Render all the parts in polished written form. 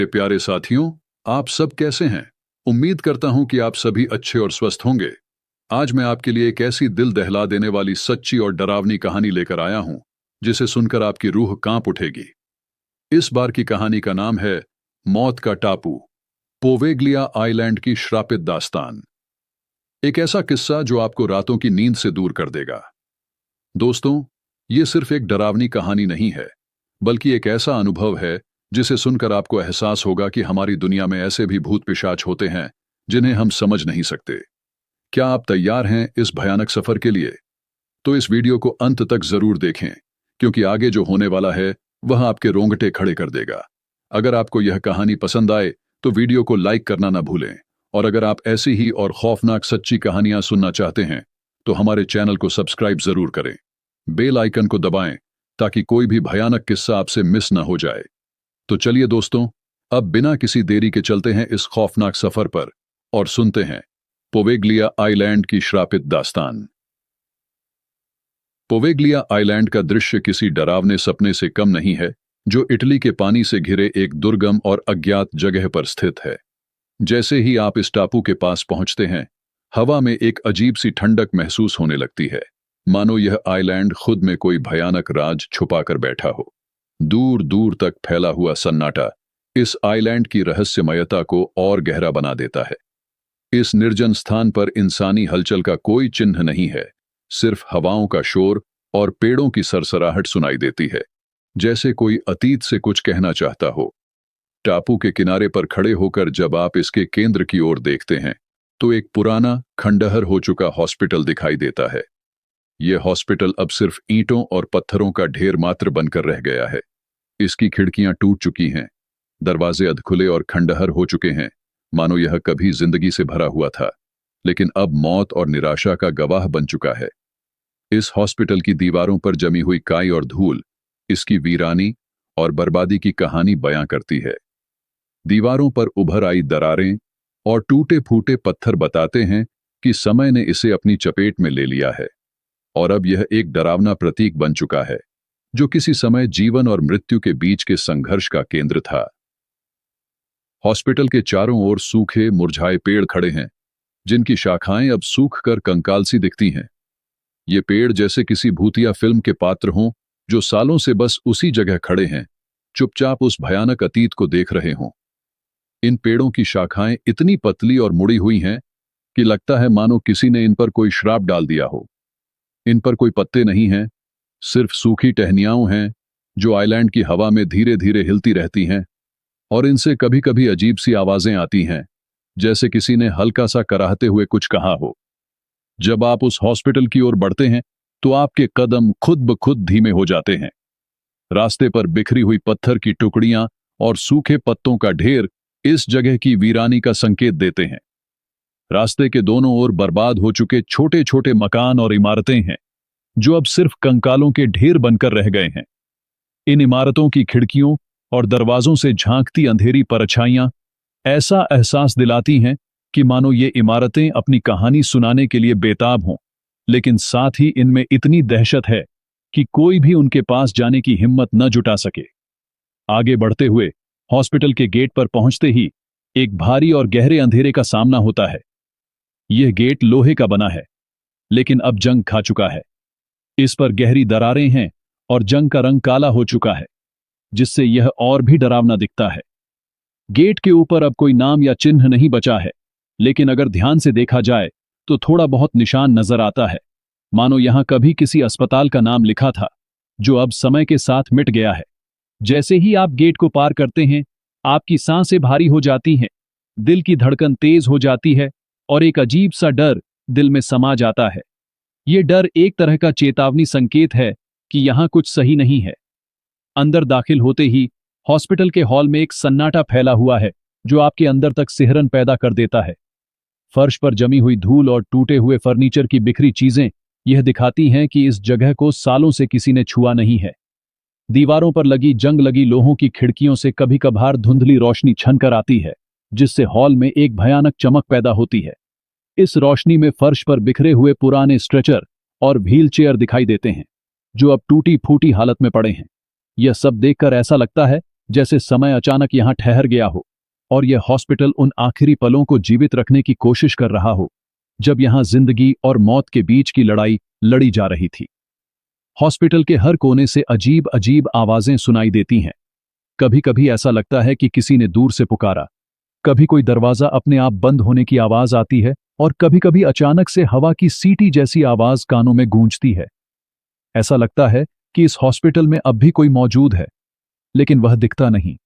मेरे प्यारे साथियों, आप सब कैसे हैं? उम्मीद करता हूं कि आप सभी अच्छे और स्वस्थ होंगे। आज मैं आपके लिए एक ऐसी दिल दहला देने वाली सच्ची और डरावनी कहानी लेकर आया हूं, जिसे सुनकर आपकी रूह कांप उठेगी। इस बार की कहानी का नाम है मौत का टापू, पोवेग्लिया आइलैंड की श्रापित दास्तान। एक ऐसा किस्सा जो आपको रातों की नींद से दूर कर देगा। दोस्तों, ये सिर्फ एक डरावनी कहानी नहीं है, बल्कि एक ऐसा अनुभव है जिसे सुनकर आपको एहसास होगा कि हमारी दुनिया में ऐसे भी भूत पिशाच होते हैं जिन्हें हम समझ नहीं सकते। क्या आप तैयार हैं इस भयानक सफर के लिए? तो इस वीडियो को अंत तक जरूर देखें, क्योंकि आगे जो होने वाला है वह आपके रोंगटे खड़े कर देगा। अगर आपको यह कहानी पसंद आए तो वीडियो को लाइक करना ना भूलें, और अगर आप ऐसी ही और खौफनाक सच्ची कहानियां सुनना चाहते हैं तो हमारे चैनल को सब्सक्राइब जरूर करें। बेल आइकन को दबाएं ताकि कोई भी भयानक किस्सा आपसे मिस ना हो जाए। तो चलिए दोस्तों, अब बिना किसी देरी के चलते हैं इस खौफनाक सफर पर और सुनते हैं पोवेग्लिया आइलैंड की श्रापित दास्तान। पोवेग्लिया आइलैंड का दृश्य किसी डरावने सपने से कम नहीं है, जो इटली के पानी से घिरे एक दुर्गम और अज्ञात जगह पर स्थित है। जैसे ही आप इस टापू के पास पहुंचते हैं, हवा में एक अजीब सी ठंडक महसूस होने लगती है, मानो यह आइलैंड खुद में कोई भयानक राज छुपाकर बैठा हो। दूर दूर तक फैला हुआ सन्नाटा इस आइलैंड की रहस्यमयता को और गहरा बना देता है। इस निर्जन स्थान पर इंसानी हलचल का कोई चिन्ह नहीं है, सिर्फ हवाओं का शोर और पेड़ों की सरसराहट सुनाई देती है, जैसे कोई अतीत से कुछ कहना चाहता हो। टापू के किनारे पर खड़े होकर जब आप इसके केंद्र की ओर देखते हैं तो एक पुराना खंडहर हो चुका हॉस्पिटल दिखाई देता है। यह हॉस्पिटल अब सिर्फ ईंटों और पत्थरों का ढेर मात्र बनकर रह गया है। इसकी खिड़कियां टूट चुकी हैं, दरवाजे अधखुले और खंडहर हो चुके हैं, मानो यह कभी जिंदगी से भरा हुआ था, लेकिन अब मौत और निराशा का गवाह बन चुका है। इस हॉस्पिटल की दीवारों पर जमी हुई काई और धूल इसकी वीरानी और बर्बादी की कहानी बयां करती है। दीवारों पर उभर आई दरारें और टूटे फूटे पत्थर बताते हैं कि समय ने इसे अपनी चपेट में ले लिया है, और अब यह एक डरावना प्रतीक बन चुका है, जो किसी समय जीवन और मृत्यु के बीच के संघर्ष का केंद्र था। हॉस्पिटल के चारों ओर सूखे मुरझाए पेड़ खड़े हैं, जिनकी शाखाएं अब सूखकर कंकाल सी दिखती हैं। ये पेड़ जैसे किसी भूतिया फिल्म के पात्र हों, जो सालों से बस उसी जगह खड़े हैं, चुपचाप उस भयानक अतीत को देख रहे हों। इन पेड़ों की शाखाएं इतनी पतली और मुड़ी हुई हैं कि लगता है मानो किसी ने इन पर कोई श्राप डाल दिया हो। इन पर कोई पत्ते नहीं हैं, सिर्फ सूखी टहनियां हैं जो आइलैंड की हवा में धीरे धीरे हिलती रहती हैं, और इनसे कभी कभी अजीब सी आवाजें आती हैं, जैसे किसी ने हल्का सा कराहते हुए कुछ कहा हो। जब आप उस हॉस्पिटल की ओर बढ़ते हैं तो आपके कदम खुद ब खुद धीमे हो जाते हैं। रास्ते पर बिखरी हुई पत्थर की टुकड़ियां और सूखे पत्तों का ढेर इस जगह की वीरानी का संकेत देते हैं। रास्ते के दोनों ओर बर्बाद हो चुके छोटे छोटे मकान और इमारतें हैं, जो अब सिर्फ कंकालों के ढेर बनकर रह गए हैं। इन इमारतों की खिड़कियों और दरवाजों से झांकती अंधेरी परछाइयां ऐसा एहसास दिलाती हैं कि मानो ये इमारतें अपनी कहानी सुनाने के लिए बेताब हों, लेकिन साथ ही इनमें इतनी दहशत है कि कोई भी उनके पास जाने की हिम्मत न जुटा सके। आगे बढ़ते हुए हॉस्पिटल के गेट पर पहुंचते ही एक भारी और गहरे अंधेरे का सामना होता है। यह गेट लोहे का बना है, लेकिन अब जंग खा चुका है। इस पर गहरी दरारें हैं और जंग का रंग काला हो चुका है, जिससे यह और भी डरावना दिखता है। गेट के ऊपर अब कोई नाम या चिन्ह नहीं बचा है, लेकिन अगर ध्यान से देखा जाए तो थोड़ा बहुत निशान नजर आता है, मानो यहां कभी किसी अस्पताल का नाम लिखा था, जो अब समय के साथ मिट गया है। जैसे ही आप गेट को पार करते हैं, आपकी सांसें भारी हो जाती हैं, दिल की धड़कन तेज हो जाती है और एक अजीब सा डर दिल में समा जाता है। यह डर एक तरह का चेतावनी संकेत है कि यहां कुछ सही नहीं है। अंदर दाखिल होते ही हॉस्पिटल के हॉल में एक सन्नाटा फैला हुआ है, जो आपके अंदर तक सिहरन पैदा कर देता है। फर्श पर जमी हुई धूल और टूटे हुए फर्नीचर की बिखरी चीजें यह दिखाती हैं कि इस जगह को सालों से किसी ने छुआ नहीं है। दीवारों पर लगी जंग लगी लोहों की खिड़कियों से कभी कभार धुंधली रोशनी छनकर आती है, जिससे हॉल में एक भयानक चमक पैदा होती है। इस रोशनी में फर्श पर बिखरे हुए पुराने स्ट्रेचर और व्हील चेयर दिखाई देते हैं, जो अब टूटी फूटी हालत में पड़े हैं। यह सब देखकर ऐसा लगता है जैसे समय अचानक यहां ठहर गया हो और यह हॉस्पिटल उन आखिरी पलों को जीवित रखने की कोशिश कर रहा हो जब यहां जिंदगी और मौत के बीच की लड़ाई लड़ी जा रही थी। हॉस्पिटल के हर कोने से अजीब अजीब आवाजें सुनाई देती हैं। कभी कभी ऐसा लगता है कि किसी ने दूर से पुकारा, कभी कोई दरवाजा अपने आप बंद होने की आवाज आती है और कभी कभी अचानक से हवा की सीटी जैसी आवाज कानों में गूंजती है। ऐसा लगता है कि इस हॉस्पिटल में अब भी कोई मौजूद है, लेकिन वह दिखता नहीं।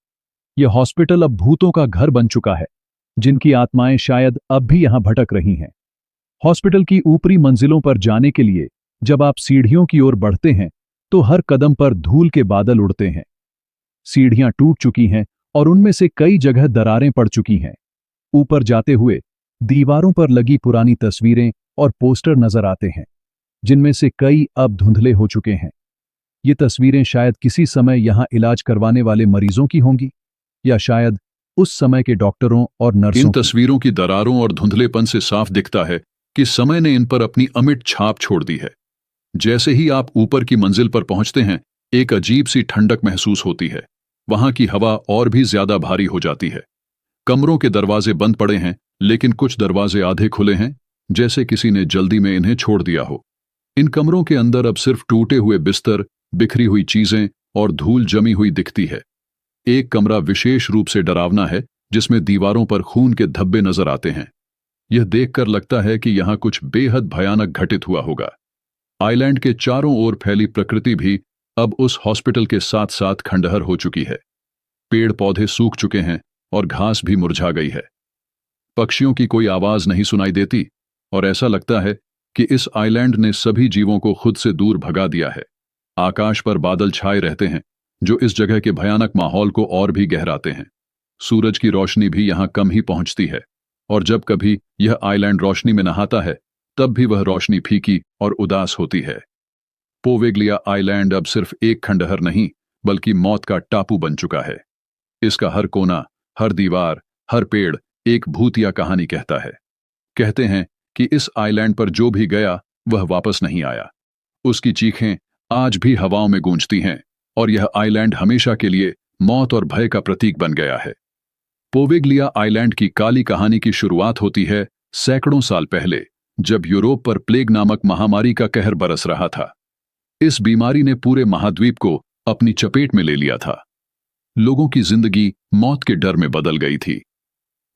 यह हॉस्पिटल अब भूतों का घर बन चुका है, जिनकी आत्माएं शायद अब भी यहां भटक रही हैं। हॉस्पिटल की ऊपरी मंजिलों पर जाने के लिए जब आप सीढ़ियों की ओर बढ़ते हैं तो हर कदम पर धूल के बादल उड़ते हैं। सीढ़ियां टूट चुकी हैं और उनमें से कई जगह दरारें पड़ चुकी हैं। ऊपर जाते हुए दीवारों पर लगी पुरानी तस्वीरें और पोस्टर नजर आते हैं, जिनमें से कई अब धुंधले हो चुके हैं। ये तस्वीरें शायद किसी समय यहां इलाज करवाने वाले मरीजों की होंगी, या शायद उस समय के डॉक्टरों और नर्सों इन तस्वीरों की दरारों और धुंधलेपन से साफ दिखता है कि समय ने इन पर अपनी अमिट छाप छोड़ दी है। जैसे ही आप ऊपर की मंजिल पर पहुंचते हैं, एक अजीब सी ठंडक महसूस होती है। वहां की हवा और भी ज्यादा भारी हो जाती है। कमरों के दरवाजे बंद पड़े हैं, लेकिन कुछ दरवाजे आधे खुले हैं, जैसे किसी ने जल्दी में इन्हें छोड़ दिया हो। इन कमरों के अंदर अब सिर्फ टूटे हुए बिस्तर, बिखरी हुई चीजें और धूल जमी हुई दिखती है। एक कमरा विशेष रूप से डरावना है, जिसमें दीवारों पर खून के धब्बे नजर आते हैं। यह देखकर लगता है कि यहां कुछ बेहद भयानक घटित हुआ होगा। आइलैंड के चारों ओर फैली प्रकृति भी अब उस हॉस्पिटल के साथ साथ खंडहर हो चुकी है। पेड़ पौधे सूख चुके हैं और घास भी मुरझा गई है। पक्षियों की कोई आवाज नहीं सुनाई देती और ऐसा लगता है कि इस आइलैंड ने सभी जीवों को खुद से दूर भगा दिया है। आकाश पर बादल छाए रहते हैं, जो इस जगह के भयानक माहौल को और भी गहराते हैं। सूरज की रोशनी भी यहां कम ही पहुंचती है, और जब कभी यह आइलैंड रोशनी में नहाता है, तब भी वह रोशनी फीकी और उदास होती है। पोवेगलिया आइलैंड अब सिर्फ एक खंडहर नहीं, बल्कि मौत का टापू बन चुका है। इसका हर कोना, हर दीवार, हर पेड़ एक भूतिया कहानी कहता है। कहते हैं कि इस आइलैंड पर जो भी गया वह वापस नहीं आया। उसकी चीखें आज भी हवाओं में गूंजती हैं और यह आइलैंड हमेशा के लिए मौत और भय का प्रतीक बन गया है। पोवेगलिया आइलैंड की काली कहानी की शुरुआत होती है सैकड़ों साल पहले, जब यूरोप पर प्लेग नामक महामारी का कहर बरस रहा था। इस बीमारी ने पूरे महाद्वीप को अपनी चपेट में ले लिया था। लोगों की जिंदगी मौत के डर में बदल गई थी।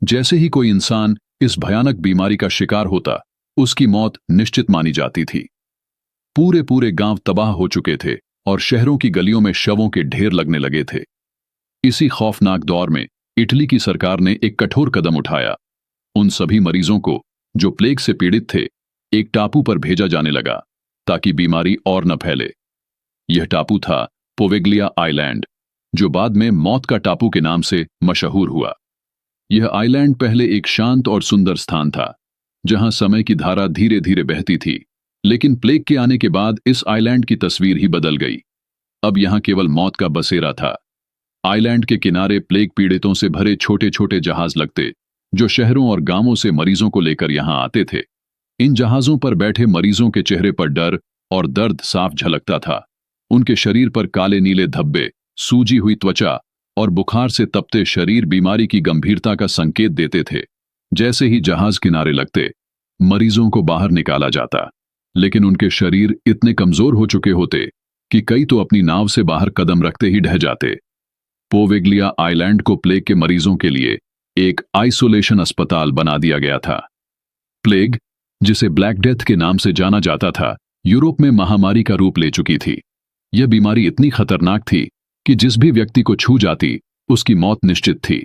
जैसे ही कोई इंसान इस भयानक बीमारी का शिकार होता, उसकी मौत निश्चित मानी जाती थी। पूरे पूरे गांव तबाह हो चुके थे और शहरों की गलियों में शवों के ढेर लगने लगे थे। इसी खौफनाक दौर में इटली की सरकार ने एक कठोर कदम उठाया। उन सभी मरीजों को जो प्लेग से पीड़ित थे, एक टापू पर भेजा जाने लगा ताकि बीमारी और न फैले। यह टापू था पोवेगलिया आइलैंड, जो बाद में मौत का टापू के नाम से मशहूर हुआ। यह आइलैंड पहले एक शांत और सुंदर स्थान था, जहां समय की धारा धीरे धीरे बहती थी। लेकिन प्लेग के आने के बाद इस आइलैंड की तस्वीर ही बदल गई। अब यहां केवल मौत का बसेरा था। आइलैंड के किनारे प्लेग पीड़ितों से भरे छोटे छोटे जहाज लगते, जो शहरों और गांवों से मरीजों को लेकर यहां आते थे। इन जहाजों पर बैठे मरीजों के चेहरे पर डर और दर्द साफ झलकता था। उनके शरीर पर काले नीले धब्बे, सूजी हुई त्वचा और बुखार से तपते शरीर बीमारी की गंभीरता का संकेत देते थे। जैसे ही जहाज किनारे लगते, मरीजों को बाहर निकाला जाता, लेकिन उनके शरीर इतने कमजोर हो चुके होते कि कई तो अपनी नाव से बाहर कदम रखते ही ढह जाते। पोवेगलिया आइलैंड को प्लेग के मरीजों के लिए एक आइसोलेशन अस्पताल बना दिया गया था। प्लेग, जिसे ब्लैक डेथ के नाम से जाना जाता था, यूरोप में महामारी का रूप ले चुकी थी। यह बीमारी इतनी खतरनाक थी कि जिस भी व्यक्ति को छू जाती, उसकी मौत निश्चित थी।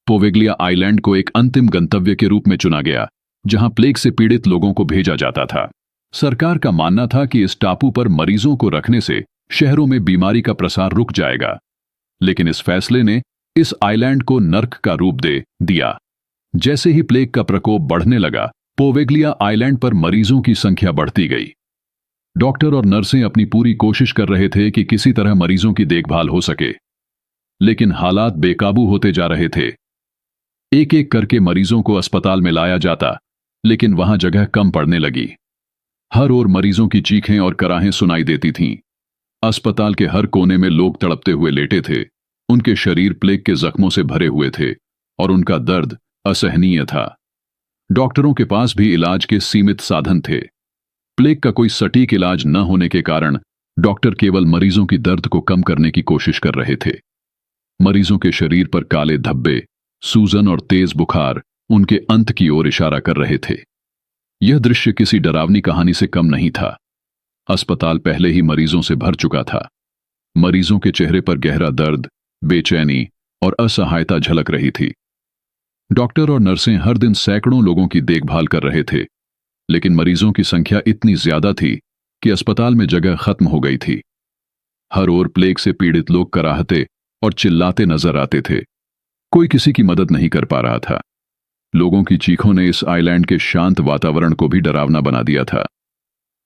पोवेगलिया आइलैंड को एक अंतिम गंतव्य के रूप में चुना गया, जहां प्लेग से पीड़ित लोगों को भेजा जाता था। सरकार का मानना था कि इस टापू पर मरीजों को रखने से शहरों में बीमारी का प्रसार रुक जाएगा, लेकिन इस फैसले ने इस आइलैंड को नर्क का रूप दे दिया। जैसे ही प्लेग का प्रकोप बढ़ने लगा, पोवेगलिया आइलैंड पर मरीजों की संख्या बढ़ती गई। डॉक्टर और नर्सें अपनी पूरी कोशिश कर रहे थे कि किसी तरह मरीजों की देखभाल हो सके, लेकिन हालात बेकाबू होते जा रहे थे। एक एक करके मरीजों को अस्पताल में लाया जाता, लेकिन वहां जगह कम पड़ने लगी। हर ओर मरीजों की चीखें और कराहें सुनाई देती थीं। अस्पताल के हर कोने में लोग तड़पते हुए लेटे थे, उनके शरीर प्लेग के जख्मों से भरे हुए थे और उनका दर्द असहनीय था। डॉक्टरों के पास भी इलाज के सीमित साधन थे। प्लेग का कोई सटीक इलाज न होने के कारण डॉक्टर केवल मरीजों की दर्द को कम करने की कोशिश कर रहे थे। मरीजों के शरीर पर काले धब्बे, सूजन और तेज बुखार उनके अंत की ओर इशारा कर रहे थे। यह दृश्य किसी डरावनी कहानी से कम नहीं था। अस्पताल पहले ही मरीजों से भर चुका था। मरीजों के चेहरे पर गहरा दर्द, बेचैनी और असहायता झलक रही थी। डॉक्टर और नर्सें हर दिन सैकड़ों लोगों की देखभाल कर रहे थे, लेकिन मरीजों की संख्या इतनी ज्यादा थी कि अस्पताल में जगह खत्म हो गई थी। हर ओर प्लेग से पीड़ित लोग कराहते और चिल्लाते नजर आते थे। कोई किसी की मदद नहीं कर पा रहा था। लोगों की चीखों ने इस आइलैंड के शांत वातावरण को भी डरावना बना दिया था।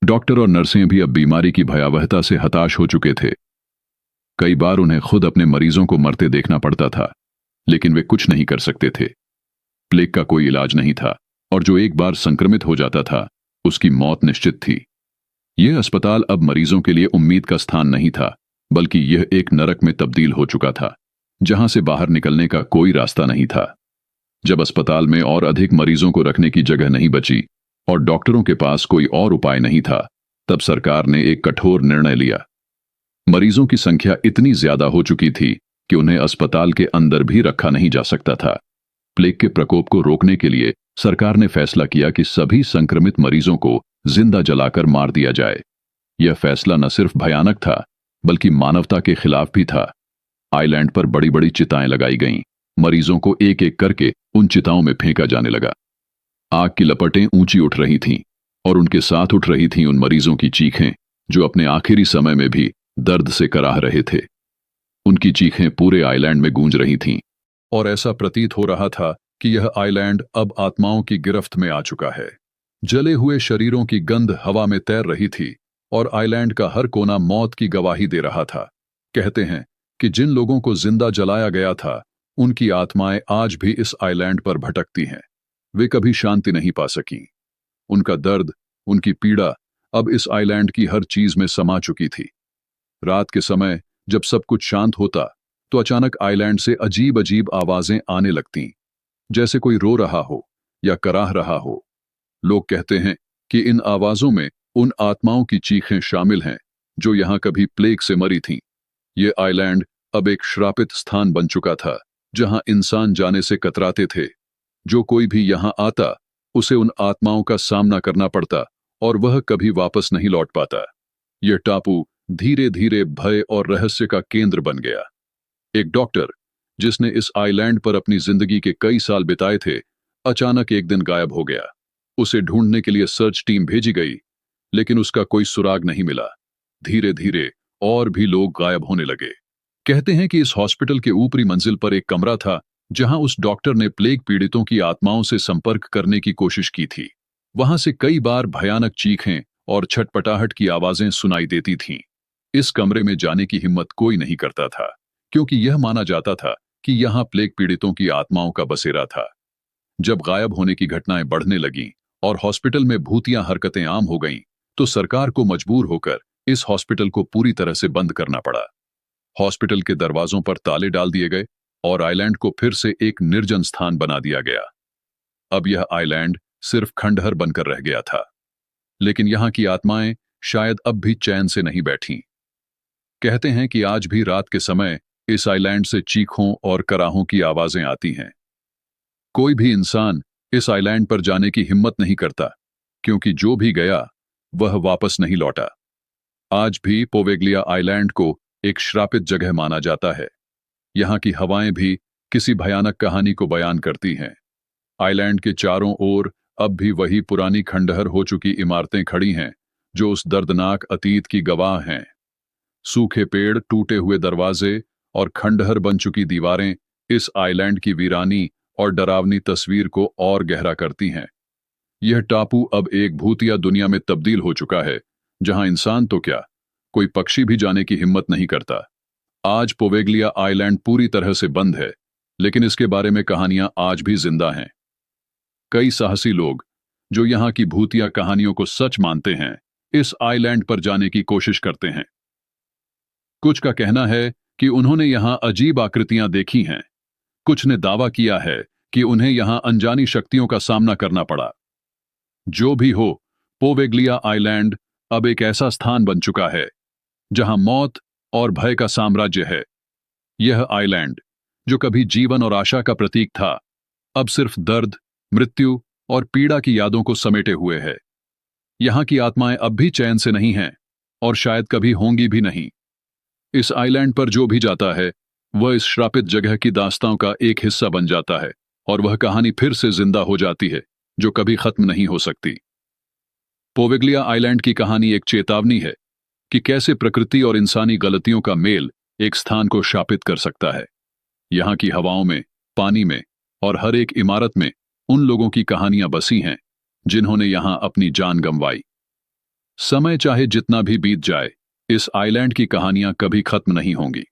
डॉक्टर और नर्सें भी अब बीमारी की भयावहता से हताश हो चुके थे। कई बार उन्हें खुद अपने मरीजों को मरते देखना पड़ता था, लेकिन वे कुछ नहीं कर सकते थे। प्लेग का कोई इलाज नहीं था और जो एक बार संक्रमित हो जाता था उसकी मौत निश्चित थी। यह अस्पताल अब मरीजों के लिए उम्मीद का स्थान नहीं था, बल्कि यह एक नरक में तब्दील हो चुका था, जहां से बाहर निकलने का कोई रास्ता नहीं था। जब अस्पताल में और अधिक मरीजों को रखने की जगह नहीं बची और डॉक्टरों के पास कोई और उपाय नहीं था, तब सरकार ने एक कठोर निर्णय लिया। मरीजों की संख्या इतनी ज्यादा हो चुकी थी कि उन्हें अस्पताल के अंदर भी रखा नहीं जा सकता था। प्लेग के प्रकोप को रोकने के लिए सरकार ने फैसला किया कि सभी संक्रमित मरीजों को जिंदा जलाकर मार दिया जाए। यह फैसला न सिर्फ भयानक था, बल्कि मानवता के खिलाफ भी था। आइलैंड पर बड़ी बड़ी चिताएं लगाई गईं। मरीजों को एक एक करके उन चिताओं में फेंका जाने लगा। आग की लपटें ऊंची उठ रही थीं और उनके साथ उठ रही थीं उन मरीजों की चीखें जो अपने आखिरी समय में भी दर्द से कराह रहे थे। उनकी चीखें पूरे आइलैंड में गूंज रही थीं और ऐसा प्रतीत हो रहा था कि यह आइलैंड अब आत्माओं की गिरफ्त में आ चुका है। जले हुए शरीरों की गंध हवा में तैर रही थी और आइलैंड का हर कोना मौत की गवाही दे रहा था। कहते हैं कि जिन लोगों को जिंदा जलाया गया था, उनकी आत्माएं आज भी इस आइलैंड पर भटकती हैं। वे कभी शांति नहीं पा सकीं। उनका दर्द, उनकी पीड़ा अब इस आइलैंड की हर चीज में समा चुकी थी। रात के समय जब सब कुछ शांत होता, तो अचानक आइलैंड से अजीब अजीब आवाजें आने लगतीं, जैसे कोई रो रहा हो या कराह रहा हो। लोग कहते हैं कि इन आवाजों में उन आत्माओं की चीखें शामिल हैं जो यहां कभी प्लेग से मरी थीं। ये आइलैंड अब एक श्रापित स्थान बन चुका था, जहां इंसान जाने से कतराते थे। जो कोई भी यहां आता, उसे उन आत्माओं का सामना करना पड़ता और वह कभी वापस नहीं लौट पाता। यह टापू धीरे धीरे भय और रहस्य का केंद्र बन गया। एक डॉक्टर, जिसने इस आइलैंड पर अपनी जिंदगी के कई साल बिताए थे, अचानक एक दिन गायब हो गया। उसे ढूंढने के लिए सर्च टीम भेजी गई, लेकिन उसका कोई सुराग नहीं मिला। धीरे धीरे और भी लोग गायब होने लगे। कहते हैं कि इस हॉस्पिटल के ऊपरी मंजिल पर एक कमरा था, जहां उस डॉक्टर ने प्लेग पीड़ितों की आत्माओं से संपर्क करने की कोशिश की थी। वहां से कई बार भयानक चीखें और छटपटाहट की आवाजें सुनाई देती थीं। इस कमरे में जाने की हिम्मत कोई नहीं करता था, क्योंकि यह माना जाता था कि यहां प्लेग पीड़ितों की आत्माओं का बसेरा था। जब गायब होने की घटनाएं बढ़ने लगीं और हॉस्पिटल में भूतिया हरकतें आम हो गईं, तो सरकार को मजबूर होकर इस हॉस्पिटल को पूरी तरह से बंद करना पड़ा। हॉस्पिटल के दरवाजों पर ताले डाल दिए गए और आइलैंड को फिर से एक निर्जन स्थान बना दिया गया। अब यह आइलैंड सिर्फ खंडहर बनकर रह गया था, लेकिन यहां की आत्माएं शायद अब भी चैन से नहीं बैठीं। कहते हैं कि आज भी रात के समय इस आइलैंड से चीखों और कराहों की आवाजें आती हैं। कोई भी इंसान इस आइलैंड पर जाने की हिम्मत नहीं करता, क्योंकि जो भी गया वह वापस नहीं लौटा। आज भी पोवेगलिया आइलैंड को एक श्रापित जगह माना जाता है। यहाँ की हवाएं भी किसी भयानक कहानी को बयान करती हैं। आइलैंड के चारों ओर अब भी वही पुरानी खंडहर हो चुकी इमारतें खड़ी हैं, जो उस दर्दनाक अतीत की गवाह हैं। सूखे पेड़, टूटे हुए दरवाजे और खंडहर बन चुकी दीवारें इस आइलैंड की वीरानी और डरावनी तस्वीर को और गहरा करती हैं। यह टापू अब एक भूतिया दुनिया में तब्दील हो चुका है, जहां इंसान तो क्या, कोई पक्षी भी जाने की हिम्मत नहीं करता। आज पोवेगलिया आइलैंड पूरी तरह से बंद है, लेकिन इसके बारे में कहानियां आज भी जिंदा हैं। कई साहसी लोग, जो यहां की भूतिया कहानियों को सच मानते हैं, इस आइलैंड पर जाने की कोशिश करते हैं। कुछ का कहना है कि उन्होंने यहां अजीब आकृतियां देखी हैं। कुछ ने दावा किया है कि उन्हें यहां अनजानी शक्तियों का सामना करना पड़ा। जो भी हो, पोवेग्लिया आइलैंड अब एक ऐसा स्थान बन चुका है जहां मौत और भय का साम्राज्य है। यह आइलैंड, जो कभी जीवन और आशा का प्रतीक था, अब सिर्फ दर्द, मृत्यु और पीड़ा की यादों को समेटे हुए है। यहां की आत्माएं अब भी चैन से नहीं हैं और शायद कभी होंगी भी नहीं। इस आइलैंड पर जो भी जाता है वह इस श्रापित जगह की दास्तां का एक हिस्सा बन जाता है और वह कहानी फिर से जिंदा हो जाती है जो कभी खत्म नहीं हो सकती। पोवेग्लिया आइलैंड की कहानी एक चेतावनी है कि कैसे प्रकृति और इंसानी गलतियों का मेल एक स्थान को शापित कर सकता है। यहां की हवाओं में, पानी में और हर एक इमारत में उन लोगों की कहानियां बसी हैं जिन्होंने यहां अपनी जान गंवाई। समय चाहे जितना भी बीत जाए, इस आइलैंड की कहानियां कभी खत्म नहीं होंगी।